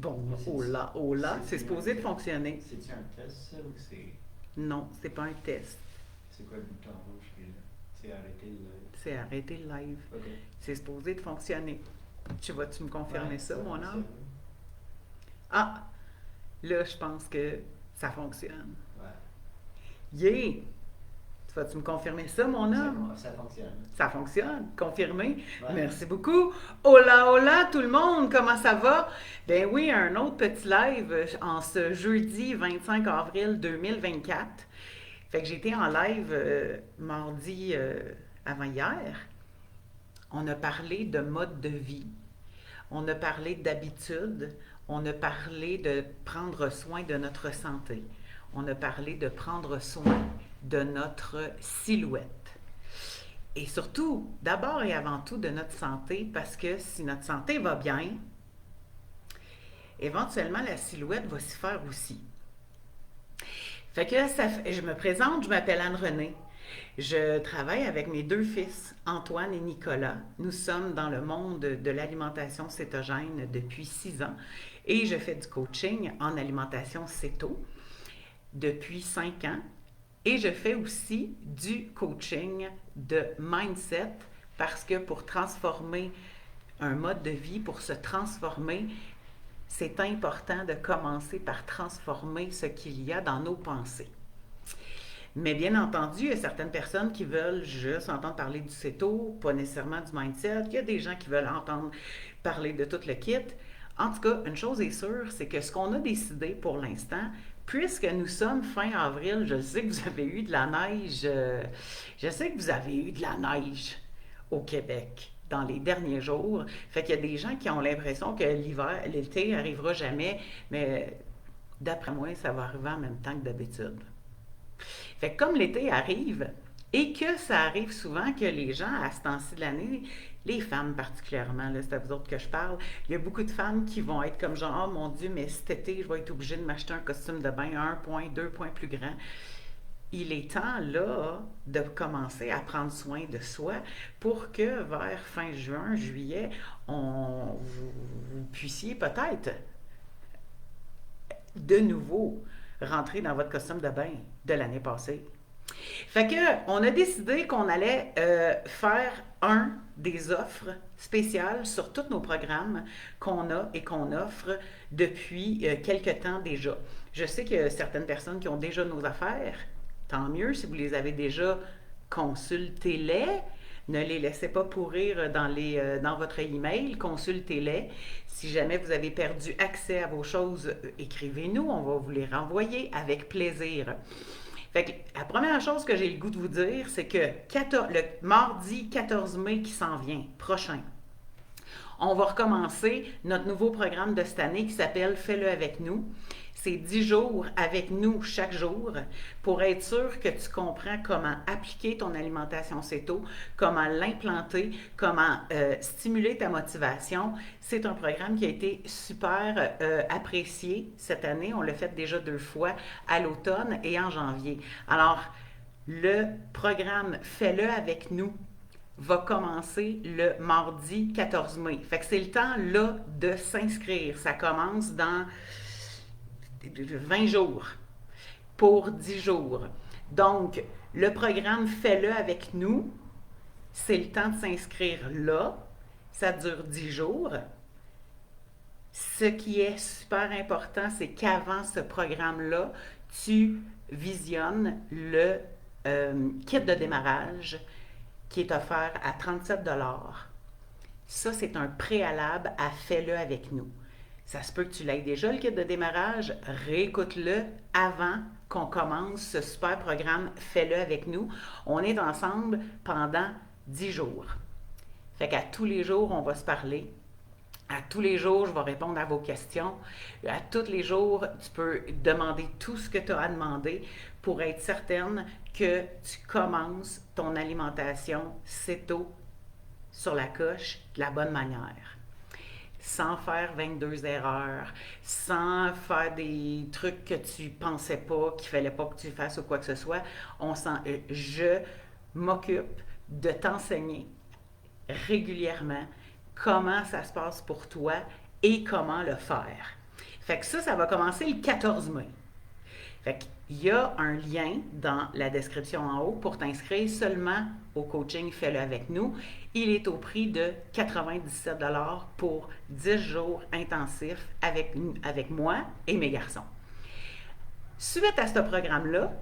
Bon, Mais c'est oh là, c'est c'est-tu supposé de fonctionner. c'est-tu un test, ça, ou Non, c'est pas un test. c'est quoi le bouton rouge qui est là? C'est arrêter le live. C'est arrêter le live. Ok. C'est supposé de fonctionner. Tu me confirmer Ouais, ça, ça mon âme? fonctionne. Ah, là, je pense que ça fonctionne. Ouais. Yeah! Tu vas-tu me confirmer ça, mon homme? Ça fonctionne. Ça fonctionne, confirmé. Ouais. Merci beaucoup. Hola, hola tout le monde, comment ça va? Ben oui, un autre petit live en ce jeudi 25 avril 2024. Fait que j'étais en live mardi avant-hier. On a parlé de mode de vie, on a parlé d'habitude, on a parlé de prendre soin de notre santé, on a parlé de prendre soin de notre silhouette. Et surtout, d'abord et avant tout, de notre santé, parce que si notre santé va bien, éventuellement la silhouette va s'y faire aussi. Fait que je me présente, je m'appelle Anne-Renée. Je travaille avec mes deux fils, Antoine et Nicolas. Nous sommes dans le monde de l'alimentation cétogène depuis 6 ans et je fais du coaching en alimentation céto depuis 5 ans. Et je fais aussi du coaching de mindset parce que pour transformer un mode de vie, pour se transformer, c'est important de commencer par transformer ce qu'il y a dans nos pensées. Mais bien entendu, il y a certaines personnes qui veulent juste entendre parler du CETO, pas nécessairement du mindset. Il y a des gens qui veulent entendre parler de tout le kit. En tout cas, une chose est sûre, c'est que ce qu'on a décidé pour l'instant, puisque nous sommes fin avril, je sais que vous avez eu de la neige, je sais que vous avez eu de la neige au Québec dans les derniers jours. Fait qu'il y a des gens qui ont l'impression que l'été arrivera jamais, mais d'après moi, ça va arriver en même temps que d'habitude. Fait que comme l'été arrive, et que ça arrive souvent que les gens, à ce temps-ci de l'année, les femmes particulièrement, là, c'est à vous autres que je parle, il y a beaucoup de femmes qui vont être comme genre, oh mon Dieu, mais cet été, je vais être obligée de m'acheter un costume de bain 1 point, 2 points plus grand. Il est temps là de commencer à prendre soin de soi pour que vers fin juin, juillet, vous puissiez peut-être de nouveau rentrer dans votre costume de bain de l'année passée. Fait que on a décidé qu'on allait faire des offres spéciales sur tous nos programmes qu'on a et qu'on offre depuis quelques temps déjà. Je sais qu'il y a certaines personnes qui ont déjà nos affaires. Tant mieux si vous les avez déjà, consultez-les. Ne les laissez pas pourrir dans votre email, consultez-les. Si jamais vous avez perdu accès à vos choses, écrivez-nous, on va vous les renvoyer avec plaisir. Fait que la première chose que j'ai le goût de vous dire, c'est que le mardi 14 mai qui s'en vient, prochain, on va recommencer notre nouveau programme de cette année qui s'appelle Fais-le avec nous. C'est 10 jours avec nous chaque jour pour être sûr que tu comprends comment appliquer ton alimentation céto, comment l'implanter, comment stimuler ta motivation. C'est un programme qui a été super apprécié cette année. On l'a fait déjà 2 fois, à l'automne et en janvier. Alors, le programme Fais-le avec nous va commencer le mardi 14 mai. Fait que c'est le temps là de s'inscrire. Ça commence dans 20 jours pour 10 jours. Donc, le programme Fais-le avec nous, c'est le temps de s'inscrire là. Ça dure 10 jours. Ce qui est super important, c'est qu'avant ce programme-là, tu visionnes le kit de démarrage qui est offert à 37 $. Ça, c'est un préalable à Fais-le avec nous. Ça se peut que tu l'aies déjà, le kit de démarrage. Réécoute-le avant qu'on commence ce super programme Fais-le avec nous. On est ensemble pendant 10 jours. Fait qu'à tous les jours, on va se parler. À tous les jours, je vais répondre à vos questions. À tous les jours, tu peux demander tout ce que tu as à demander pour être certaine que tu commences ton alimentation céto sur la coche de la bonne manière. Sans faire 22 erreurs, sans faire des trucs que tu pensais pas, qu'il fallait pas que tu fasses ou quoi que ce soit. Je m'occupe de t'enseigner régulièrement comment ça se passe pour toi et comment le faire. Fait que ça va commencer le 14 mai. Fait qu'il y a un lien dans la description en haut pour t'inscrire seulement au coaching Fais-le avec nous. Il est au prix de 97 pour 10 jours intensifs avec moi et mes garçons. Suite à ce programme-là,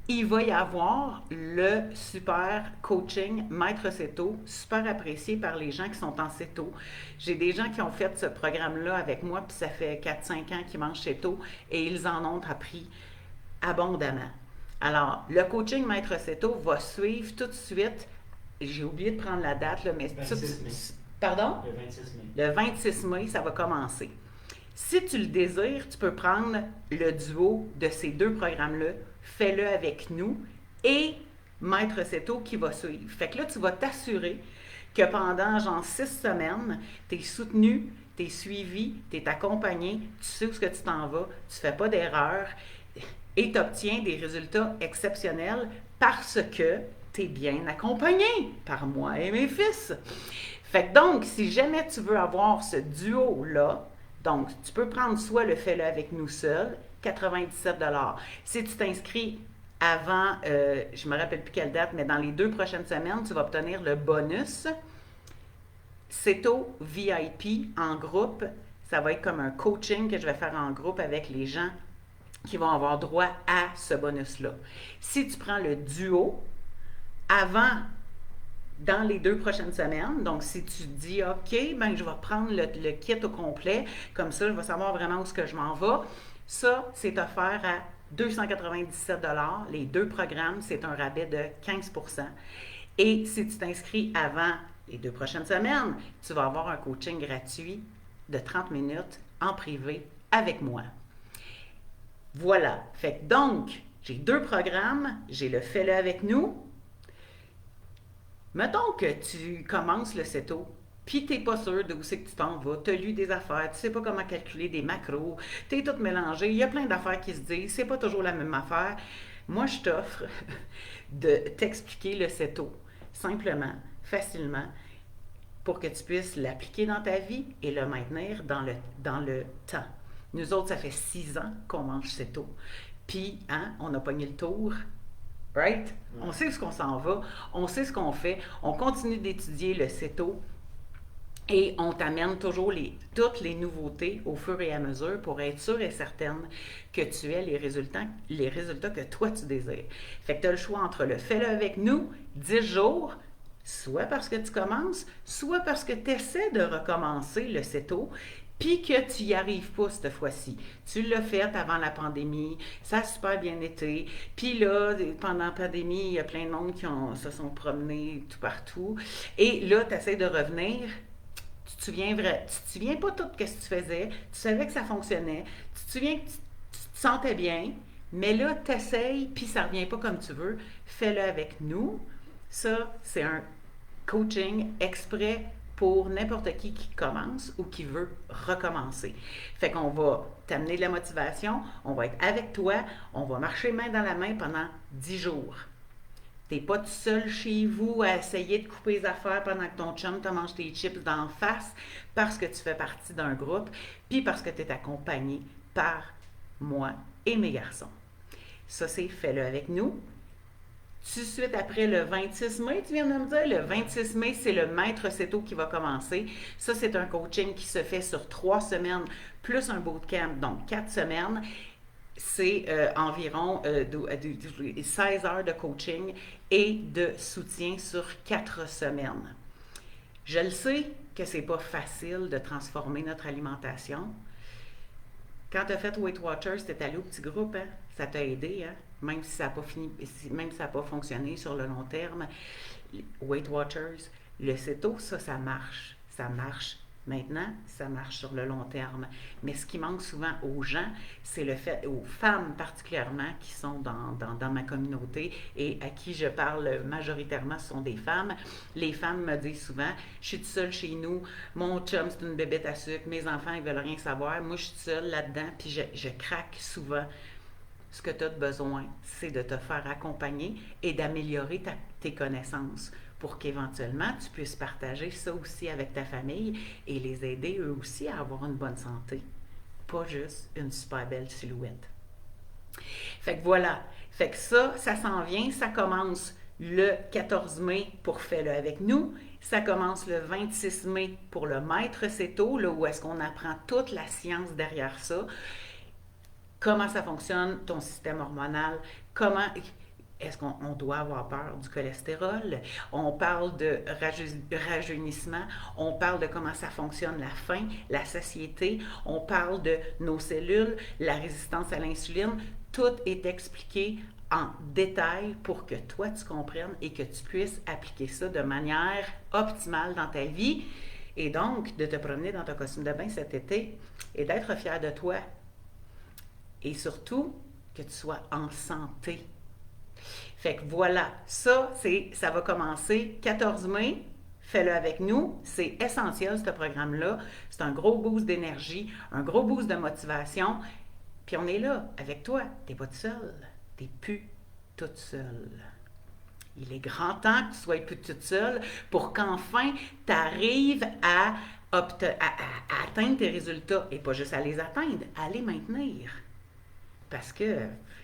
il va y avoir le super coaching Maître Céto, super apprécié par les gens qui sont en Céto. J'ai des gens qui ont fait ce programme-là avec moi, puis ça fait 4-5 ans qu'ils mangent Céto, et ils en ont appris abondamment. Alors, le coaching Maître Céto va suivre tout de suite. J'ai oublié de prendre la date, là, mais... 26 mai. Pardon? Le 26 mai. Le 26 mai, ça va commencer. Si tu le désires, tu peux prendre le duo de ces deux programmes-là, Fais-le avec nous, et Maître Céto qui va suivre. Fait que là, tu vas t'assurer que pendant genre 6 semaines, tu es soutenu, tu es suivi, tu es accompagné, tu sais où ce que tu t'en vas, tu fais pas d'erreur et tu obtiens des résultats exceptionnels parce que tu es bien accompagné par moi et mes fils. Fait que donc, si jamais tu veux avoir ce duo-là, donc tu peux prendre soit le Fais-le avec nous seul, 97 $. Si tu t'inscris avant, je ne me rappelle plus quelle date, mais dans les 2 prochaines semaines, tu vas obtenir le bonus Céto VIP en groupe. Ça va être comme un coaching que je vais faire en groupe avec les gens qui vont avoir droit à ce bonus-là. Si tu prends le duo, avant, dans les 2 prochaines semaines, donc si tu dis, OK, ben je vais prendre le kit au complet, comme ça, je vais savoir vraiment où est-ce que je m'en vais. Ça, c'est offert à 297 $. Les 2 programmes, c'est un rabais de 15 %. Et si tu t'inscris avant les 2 prochaines semaines, tu vas avoir un coaching gratuit de 30 minutes en privé avec moi. Voilà. Fait que donc, j'ai 2 programmes. J'ai le Fais-le avec nous. Mettons que tu commences le Céto, puis tu n'es pas sûr d'où c'est que tu t'en vas, tu as lu des affaires, tu sais pas comment calculer des macros, tu es tout mélangé, il y a plein d'affaires qui se disent, c'est pas toujours la même affaire. Moi, je t'offre de t'expliquer le Céto, simplement, facilement, pour que tu puisses l'appliquer dans ta vie et le maintenir dans le temps. Nous autres, ça fait 6 ans qu'on mange Céto. Puis, on a pogné le tour. Right? On sait où on s'en va, on sait ce qu'on fait, on continue d'étudier le Céto et on t'amène toujours toutes les nouveautés au fur et à mesure pour être sûre et certaine que tu aies les résultats que toi tu désires. Fait que tu as le choix entre le Fais-le avec nous, 10 jours, soit parce que tu commences, soit parce que tu essaies de recommencer le Céto, puis que tu n'y arrives pas cette fois-ci. Tu l'as fait avant la pandémie, ça a super bien été, puis là, pendant la pandémie, il y a plein de monde qui se sont promenés tout partout, et là, tu essaies de revenir, tu te souviens pas tout ce que tu faisais, tu savais que ça fonctionnait, tu te souviens que tu te sentais bien, mais là, tu essaies, puis ça ne revient pas comme tu veux, fais-le avec nous. Ça, c'est un coaching exprès pour n'importe qui commence ou qui veut recommencer. Fait qu'on va t'amener de la motivation, on va être avec toi, on va marcher main dans la main pendant 10 jours. T'es pas tout seul chez vous à essayer de couper les affaires pendant que ton chum te mange tes chips d'en face parce que tu fais partie d'un groupe, puis parce que tu es accompagné par moi et mes garçons. Ça, c'est Fais-le avec nous. Tout de suite après le 26 mai, tu viens de me dire, le 26 mai, c'est le Maître Céto qui va commencer. Ça, c'est un coaching qui se fait sur 3 semaines, plus un bootcamp, donc 4 semaines. C'est environ 16 heures de coaching et de soutien sur 4 semaines. Je le sais que c'est pas facile de transformer notre alimentation. Quand tu as fait Weight Watchers, tu es allé au petit groupe, hein? Ça t'a aidé, hein? Même si ça n'a pas même si ça n'a pas fonctionné sur le long terme. Weight Watchers, le Céto, ça marche. Ça marche maintenant, ça marche sur le long terme. Mais ce qui manque souvent aux gens, c'est le fait, aux femmes particulièrement, qui sont dans ma communauté et à qui je parle majoritairement, ce sont des femmes. Les femmes me disent souvent, je suis toute seule chez nous, mon chum c'est une bébête à sucre, mes enfants ils veulent rien savoir, moi je suis toute seule là-dedans, puis je craque souvent. Ce que tu as besoin, c'est de te faire accompagner et d'améliorer tes connaissances pour qu'éventuellement tu puisses partager ça aussi avec ta famille et les aider eux aussi à avoir une bonne santé. pas juste une super belle silhouette. Fait que voilà. Fait que ça s'en vient, ça commence le 14 mai pour Fais-le avec nous. Ça commence le 26 mai pour le Maître Seto, là où est-ce qu'on apprend toute la science derrière ça. Comment ça fonctionne, ton système hormonal, comment est-ce qu'on doit avoir peur du cholestérol? On parle de rajeunissement, on parle de comment ça fonctionne la faim, la satiété, on parle de nos cellules, la résistance à l'insuline. Tout est expliqué en détail pour que toi tu comprennes et que tu puisses appliquer ça de manière optimale dans ta vie. Et donc, de te promener dans ton costume de bain cet été et d'être fier de toi. Et surtout, que tu sois en santé. Fait que voilà, ça va commencer 14 mai. Fais-le avec nous. C'est essentiel, ce programme-là. C'est un gros boost d'énergie, un gros boost de motivation. Puis on est là, avec toi. T'es pas tout seul. T'es plus toute seule. Il est grand temps que tu sois plus toute seule pour qu'enfin tu arrives à atteindre tes résultats. Et pas juste à les atteindre, à les maintenir. Parce que,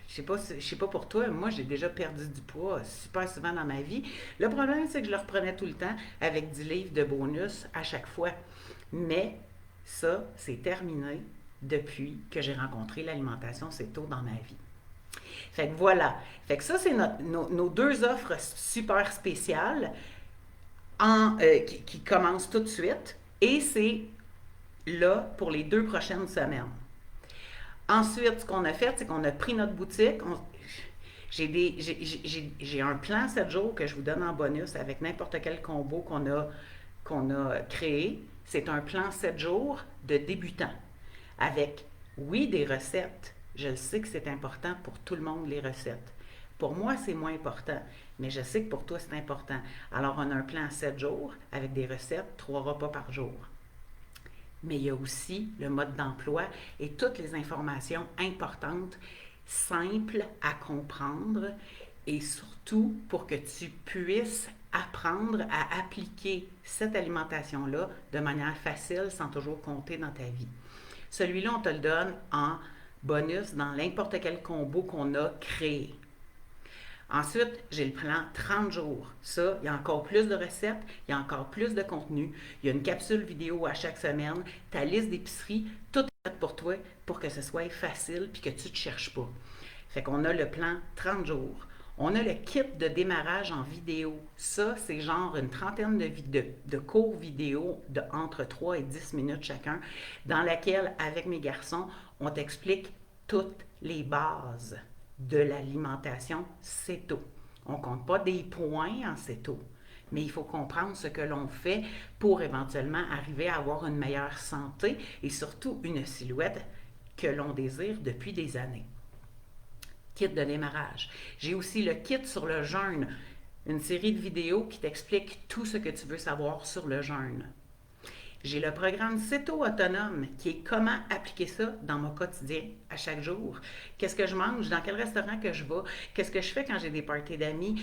je sais pas pour toi, moi j'ai déjà perdu du poids super souvent dans ma vie. Le problème, c'est que je le reprenais tout le temps avec 10 livres de bonus à chaque fois. Mais ça, c'est terminé depuis que j'ai rencontré l'alimentation Seto dans ma vie. Fait que voilà. Fait que ça, c'est nos deux offres super spéciales qui commencent tout de suite. Et c'est là pour les 2 prochaines semaines. Ensuite, ce qu'on a fait, c'est qu'on a pris notre boutique. J'ai un plan 7 jours que je vous donne en bonus avec n'importe quel combo qu'on a créé. C'est un plan 7 jours de débutant. Avec, oui, des recettes. Je le sais que c'est important pour tout le monde, les recettes. Pour moi, c'est moins important, mais je sais que pour toi, c'est important. Alors, on a un plan 7 jours avec des recettes, 3 repas par jour. Mais il y a aussi le mode d'emploi et toutes les informations importantes, simples à comprendre et surtout pour que tu puisses apprendre à appliquer cette alimentation-là de manière facile sans toujours compter dans ta vie. Celui-là, on te le donne en bonus dans n'importe quel combo qu'on a créé. Ensuite, j'ai le plan 30 jours. Ça, il y a encore plus de recettes, il y a encore plus de contenu. Il y a une capsule vidéo à chaque semaine, ta liste d'épicerie, tout est fait pour toi pour que ce soit facile puis que tu ne te cherches pas. Fait qu'on a le plan 30 jours. On a le kit de démarrage en vidéo. Ça, c'est genre une trentaine de cours vidéo de entre 3 et 10 minutes chacun, dans laquelle, avec mes garçons, on t'explique toutes les bases de l'alimentation Seto. On ne compte pas des points en Seto, mais il faut comprendre ce que l'on fait pour éventuellement arriver à avoir une meilleure santé et surtout une silhouette que l'on désire depuis des années. Kit de démarrage. J'ai aussi le kit sur le jeûne, une série de vidéos qui t'explique tout ce que tu veux savoir sur le jeûne. J'ai le programme Seto Autonome qui est comment appliquer ça dans mon quotidien à chaque jour. Qu'est-ce que je mange, dans quel restaurant que je vais, qu'est-ce que je fais quand j'ai des parties d'amis.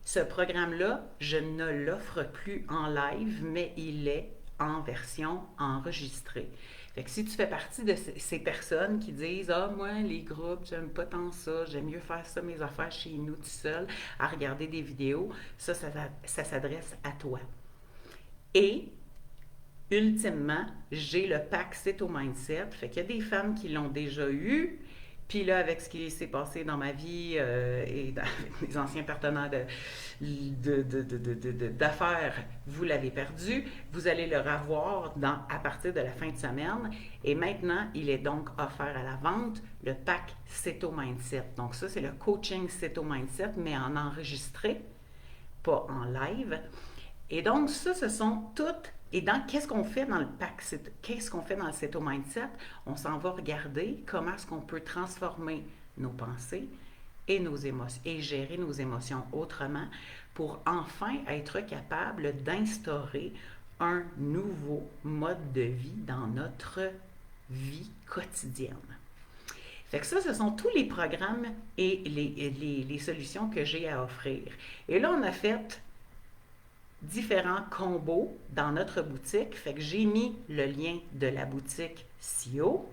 Ce programme-là, je ne l'offre plus en live, mais il est en version enregistrée. Fait que si tu fais partie de ces personnes qui disent « Ah, moi, les groupes, j'aime pas tant ça, j'aime mieux faire ça, mes affaires chez nous, tout seul, à regarder des vidéos », ça s'adresse à toi. Et ultimement, j'ai le pack Seto Mindset. Fait qu'il y a des femmes qui l'ont déjà eu. Puis là, avec ce qui s'est passé dans ma vie et avec mes anciens partenaires d'affaires, vous l'avez perdu. Vous allez le revoir à partir de la fin de semaine. Et maintenant, il est donc offert à la vente, le pack Seto Mindset. Donc ça, c'est le coaching Seto Mindset, mais en enregistré, pas en live. Et donc ça, ce sont toutes. Et qu'est-ce qu'on fait dans le pack, qu'est-ce qu'on fait dans le Seto Mindset? On s'en va regarder comment est-ce qu'on peut transformer nos pensées et nos émotions et gérer nos émotions autrement pour enfin être capable d'instaurer un nouveau mode de vie dans notre vie quotidienne. Fait que ça, ce sont tous les programmes et les solutions que j'ai à offrir. Et là, on a fait différents combos dans notre boutique. Fait que j'ai mis le lien de la boutique CEO.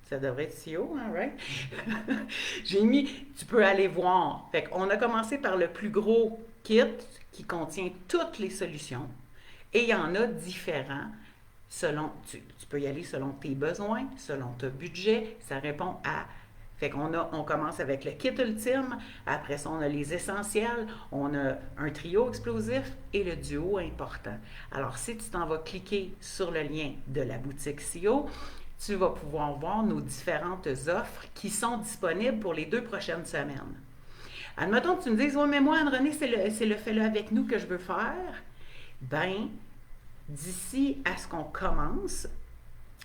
Ça devrait être CEO, hein, right? J'ai mis, tu peux aller voir. Fait qu'on a commencé par le plus gros kit qui contient toutes les solutions. Et il y en a différents selon, tu peux y aller selon tes besoins, selon ton budget. Ça répond à. Fait on commence avec le kit ultime, après ça on a les essentiels, on a un trio explosif et le duo important. Alors si tu t'en vas cliquer sur le lien de la boutique CEO, tu vas pouvoir voir nos différentes offres qui sont disponibles pour les 2 prochaines semaines. Admettons que tu me dises, oui, mais moi, Anne-Renée, c'est le fais-le avec nous que je veux faire. Ben, d'ici à ce qu'on commence,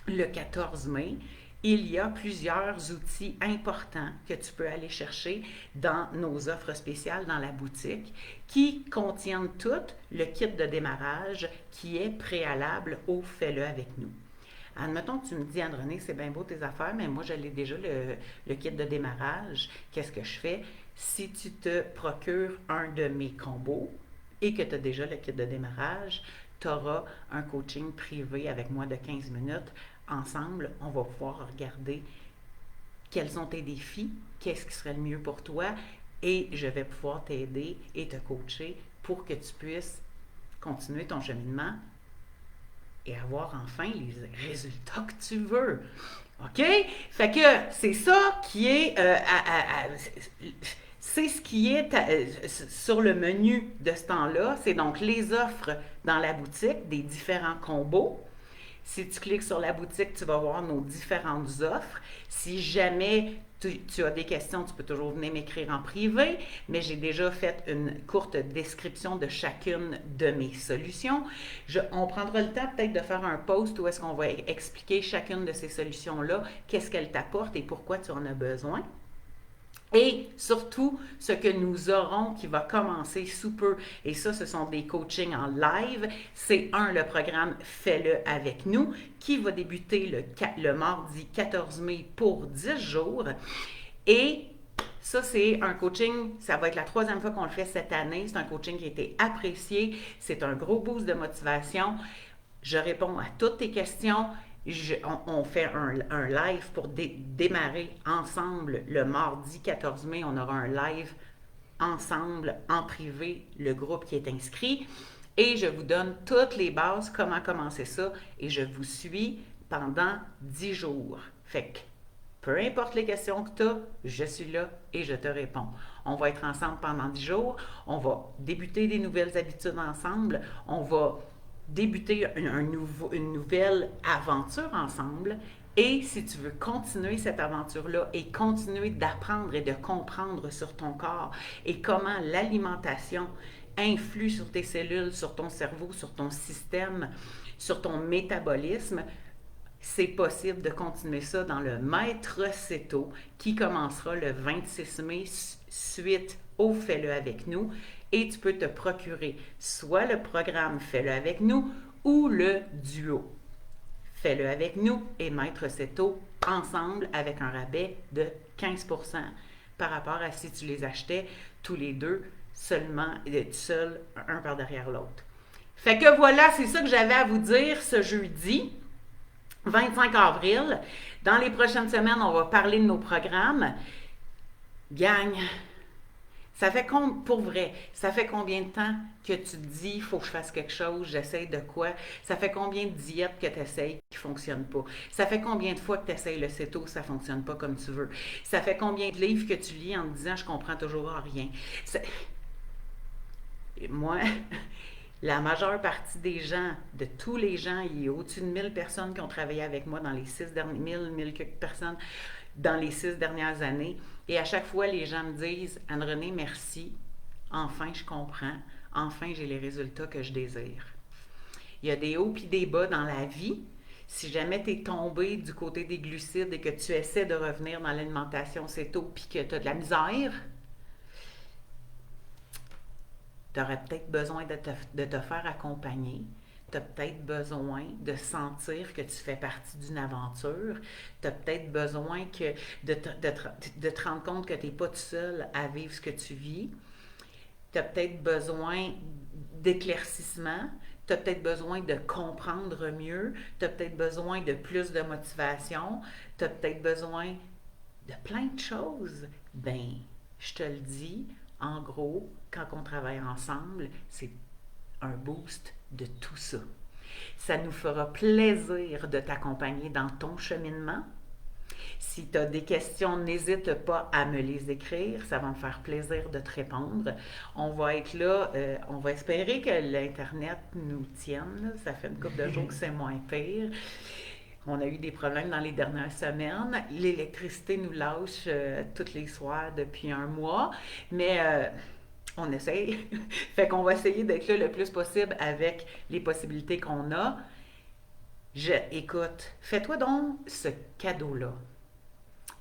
le 14 mai, il y a plusieurs outils importants que tu peux aller chercher dans nos offres spéciales dans la boutique qui contiennent toutes le kit de démarrage qui est préalable au fais-le avec nous. Admettons que tu me dis, Anne-Renée, c'est bien beau tes affaires, mais moi, j'allais déjà le kit de démarrage. Qu'est-ce que je fais? Si tu te procures un de mes combos et que tu as déjà le kit de démarrage, tu auras un coaching privé avec moi de 15 minutes. Ensemble, on va pouvoir regarder quels sont tes défis, qu'est-ce qui serait le mieux pour toi et je vais pouvoir t'aider et te coacher pour que tu puisses continuer ton cheminement et avoir enfin les résultats que tu veux. OK? Fait que c'est ça qui est... c'est ce qui est sur le menu de ce temps-là. C'est donc les offres dans la boutique, des différents combos. Si tu cliques sur la boutique, tu vas voir nos différentes offres. Si jamais tu as des questions, tu peux toujours venir m'écrire en privé, mais j'ai déjà fait une courte description de chacune de mes solutions. On prendra le temps peut-être de faire un post où est-ce qu'on va expliquer chacune de ces solutions-là, qu'est-ce qu'elles t'apportent et pourquoi tu en as besoin. Et surtout, ce que nous aurons qui va commencer sous peu, et ça, ce sont des coachings en live, c'est le programme Fais-le avec nous, qui va débuter le mardi 14 mai pour 10 jours. Et ça, c'est un coaching, ça va être la 3e fois qu'on le fait cette année. C'est un coaching qui a été apprécié. C'est un gros boost de motivation. Je réponds à toutes tes questions. On fait un live pour démarrer ensemble le mardi 14 mai. On aura un live ensemble, en privé, le groupe qui est inscrit. Et je vous donne toutes les bases, comment commencer ça. Et je vous suis pendant 10 jours. Fait que, peu importe les questions que tu as, je suis là et je te réponds. On va être ensemble pendant 10 jours. On va débuter des nouvelles habitudes ensemble. On va débuter une nouvelle aventure ensemble. Et si tu veux continuer cette aventure-là et continuer d'apprendre et de comprendre sur ton corps et comment l'alimentation influe sur tes cellules, sur ton cerveau, sur ton système, sur ton métabolisme, c'est possible de continuer ça dans le Maître Céto qui commencera le 26 mai suite au Fais-le avec nous. Et tu peux te procurer soit le programme Fais-le avec nous ou le duo. Fais-le avec nous et Maître Céto ensemble avec un rabais de 15% par rapport à si tu les achetais tous les deux seulement, seul, un par derrière l'autre. Fait que voilà, c'est ça que j'avais à vous dire ce jeudi 25 avril. Dans les prochaines semaines, on va parler de nos programmes. Gang, ça fait pour vrai, ça fait combien de temps que tu te dis, il faut que je fasse quelque chose, j'essaye de quoi? Ça fait combien de diètes que tu essayes qui ne fonctionnent pas? Ça fait combien de fois que tu essayes le céto, ça ne fonctionne pas comme tu veux? Ça fait combien de livres que tu lis en te disant, je comprends toujours rien? Moi, la majeure partie des gens, de tous les gens, il y a au-dessus de 1000 personnes qui ont travaillé avec moi dans les 6 dernières, 1000 quelques personnes dans les 6 dernières années. Et à chaque fois, les gens me disent, Anne-Renée, merci. Enfin, je comprends. Enfin, j'ai les résultats que je désire. Il y a des hauts et des bas dans la vie. Si jamais tu es tombé du côté des glucides et que tu essaies de revenir dans l'alimentation céto puis que tu as de la misère, tu aurais peut-être besoin de te faire accompagner. Tu as peut-être besoin de sentir que tu fais partie d'une aventure. Tu as peut-être besoin de te rendre compte que tu n'es pas tout seul à vivre ce que tu vis. Tu as peut-être besoin d'éclaircissement. tu as peut-être besoin de comprendre mieux, tu as peut-être besoin de plus de motivation, tu as peut-être besoin de plein de choses. Ben, je te le dis, en gros, quand on travaille ensemble, c'est un boost de tout ça. Ça nous fera plaisir de t'accompagner dans ton cheminement. Si tu as des questions, n'hésite pas à me les écrire. Ça va me faire plaisir de te répondre. On va être là. On va espérer que l'Internet nous tienne. Ça fait une couple de jours que c'est moins pire. On a eu des problèmes dans les dernières semaines. L'électricité nous lâche tous les soirs depuis un mois. Mais on essaye. Fait qu'on va essayer d'être là le plus possible avec les possibilités qu'on a. Écoute, fais-toi donc ce cadeau-là.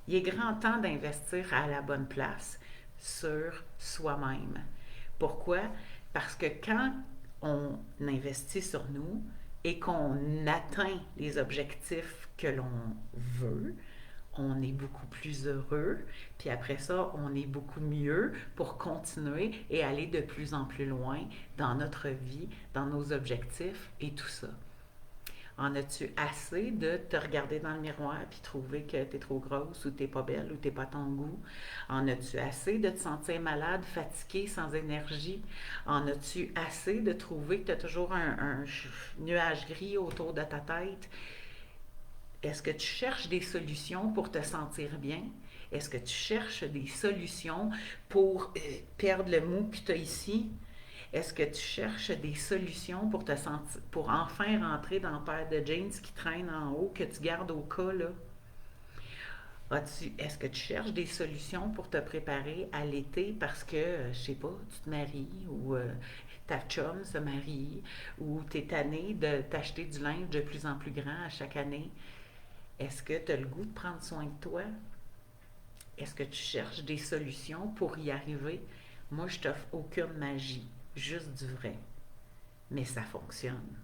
Il est grand temps d'investir à la bonne place sur soi-même. Pourquoi? Parce que quand on investit sur nous et qu'on atteint les objectifs que l'on veut, on est beaucoup plus heureux, puis après ça, on est beaucoup mieux pour continuer et aller de plus en plus loin dans notre vie, dans nos objectifs et tout ça. En as-tu assez de te regarder dans le miroir puis trouver que tu es trop grosse ou tu n'es pas belle ou tu n'es pas à ton goût? En as-tu assez de te sentir malade, fatigué, sans énergie? En as-tu assez de trouver que tu as toujours un nuage gris autour de ta tête? Est-ce que tu cherches des solutions pour te sentir bien? Est-ce que tu cherches des solutions pour perdre le mou que tu as ici? Est-ce que tu cherches des solutions pour te sentir, pour enfin rentrer dans la paire de jeans qui traînent en haut, que tu gardes au cas, là? Est-ce que tu cherches des solutions pour te préparer à l'été parce que, je sais pas, tu te maries ou ta chum se marie ou tu es tanné de t'acheter du linge de plus en plus grand à chaque année? Est-ce que tu as le goût de prendre soin de toi? Est-ce que tu cherches des solutions pour y arriver? Moi, je t'offre aucune magie, juste du vrai. Mais ça fonctionne.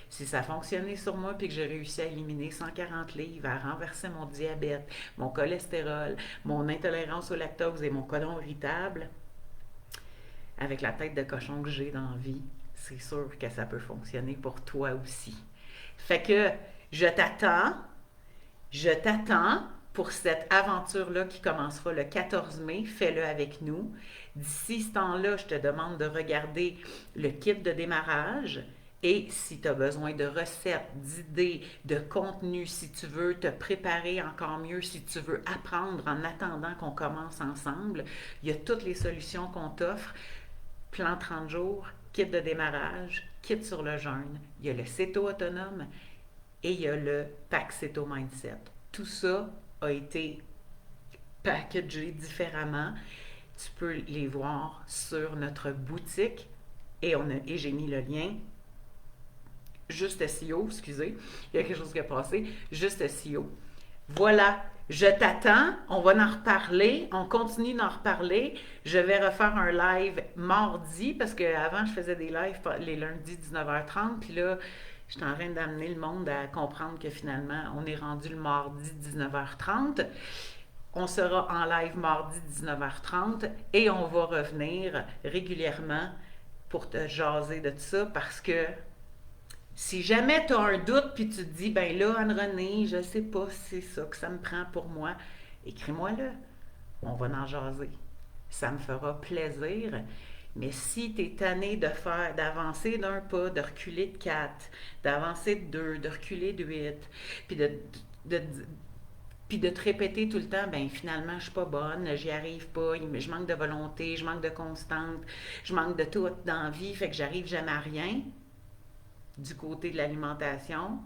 Si ça a fonctionné sur moi puis que j'ai réussi à éliminer 140 livres, à renverser mon diabète, mon cholestérol, mon intolérance au lactose et mon côlon irritable, avec la tête de cochon que j'ai dans la vie, c'est sûr que ça peut fonctionner pour toi aussi. Fait que je t'attends pour cette aventure-là qui commencera le 14 mai. Fais-le avec nous. D'ici ce temps-là, je te demande de regarder le kit de démarrage. Et si tu as besoin de recettes, d'idées, de contenu, si tu veux te préparer encore mieux, si tu veux apprendre en attendant qu'on commence ensemble, il y a toutes les solutions qu'on t'offre. Plan 30 jours, kit de démarrage, kit sur le jeûne. Il y a le Céto autonome et il y a le Pack Céto Mindset. Tout ça a été packagé différemment. Tu peux les voir sur notre boutique et j'ai mis le lien. Juste SEO, excusez, il y a quelque chose qui a passé. Juste SEO. Voilà, je t'attends. On va en reparler. On continue d'en reparler. Je vais refaire un live mardi parce qu'avant, je faisais des lives les lundis 19h30. Puis là, je suis en train d'amener le monde à comprendre que finalement, on est rendu le mardi 19h30. On sera en live mardi 19h30 et on va revenir régulièrement pour te jaser de tout ça parce que si jamais tu as un doute puis tu te dis, ben là, Anne-Renée, je sais pas si c'est ça que ça me prend pour moi, écris-moi-le. On va en jaser. Ça me fera plaisir. Mais si tu es tanné d'avancer d'un pas, de reculer de 4, d'avancer de 2, de reculer de 8, puis de te répéter tout le temps, ben finalement, je suis pas bonne, j'y arrive pas, je manque de volonté, je manque de constante, je manque de tout dans la vie, fait que j'arrive jamais à rien. Du côté de l'alimentation,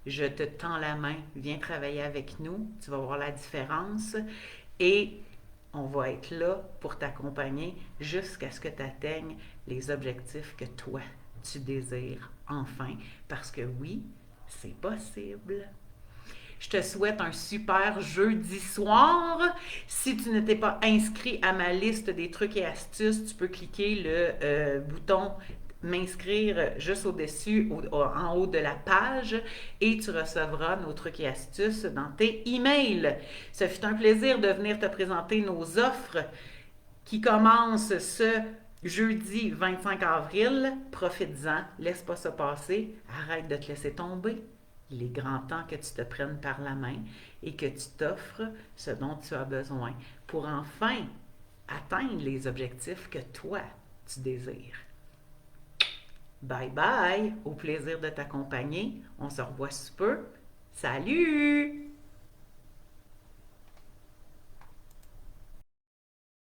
je te tends la main, viens travailler avec nous, tu vas voir la différence et on va être là pour t'accompagner jusqu'à ce que tu atteignes les objectifs que toi, tu désires enfin. Parce que oui, c'est possible. Je te souhaite un super jeudi soir. Si tu n'étais pas inscrit à ma liste des trucs et astuces, tu peux cliquer le bouton m'inscrire juste au-dessus, en haut de la page et tu recevras nos trucs et astuces dans tes emails. Ce fut un plaisir de venir te présenter nos offres qui commencent ce Jeudi 25 avril, profite-en, laisse pas ça passer, arrête de te laisser tomber. Il est grand temps que tu te prennes par la main et que tu t'offres ce dont tu as besoin pour enfin atteindre les objectifs que toi, tu désires. Bye bye, au plaisir de t'accompagner. On se revoit sous peu. Salut!